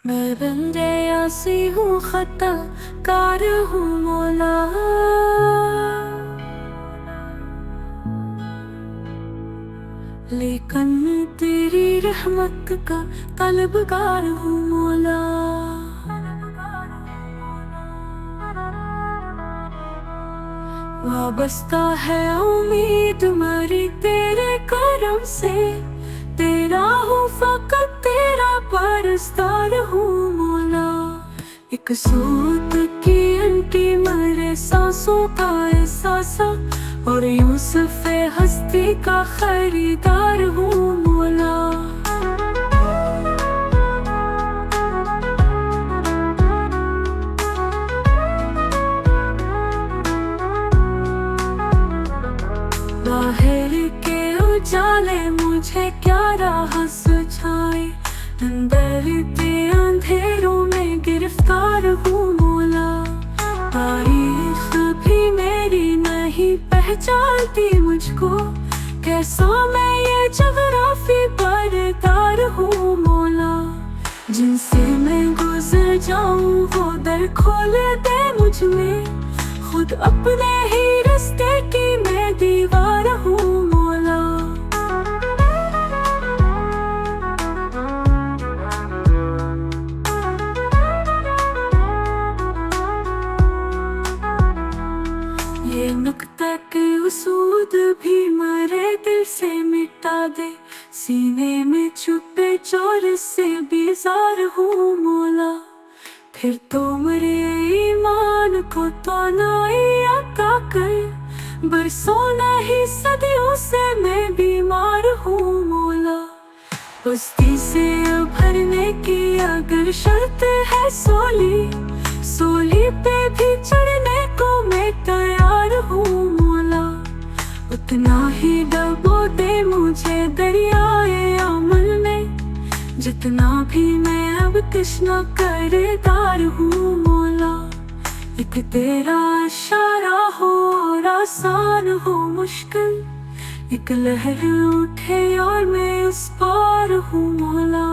मैं बंदे आसी हूँ, खता कार हूँ मौला। लेकिन तेरी रहमत का तलबगार हूँ मौला। वाबस्ता है उम्मीद मेरी तेरे करम से, तेरा हूँ फकत तेरा परस्तार हूँ मौला। एक सूत की अंटी मेरे सांसों का एहसासा, और यूसुफ हस्ती का खरीदार हूँ मौला। बाहर के उजाले मुझे क्या राह सुझाए, अंदर के अंधेरों में गिरफ्तार हूँ मौला। तारीख भी मेरी नहीं पहचानती मुझको, कैसा मैं ये जगराफी बरदार हूँ मौला। जिनसे मैं गुजर जाऊँ वो दर खोल दे मुझ में, खुद अपने ही रास्ते की मैं दीवार हूँ मौला। ये नुक्ता के उसूद भी मेरे दिल से मिटा दे, सीने में छुपे चोर से बेजार हूँ मौला। फिर तो मेरे ईमान को तौनाई अता कर, बरसों नहीं सदियों से मैं बीमार हूँ मौला। बस्ती से भरने की अगर शर्त है सोली, सोली पे भी चढ़ने को मैं तैयार हूँ मौला। उतना ही डबो दे मुझे दरियाए अमल में, जितना भी मैं अब तृष्णा करदार हूँ मौला। एक तेरा इशारा हो और आसान हो मुश्किल, एक लहर उठे और मैं उस पार हूँ मौला।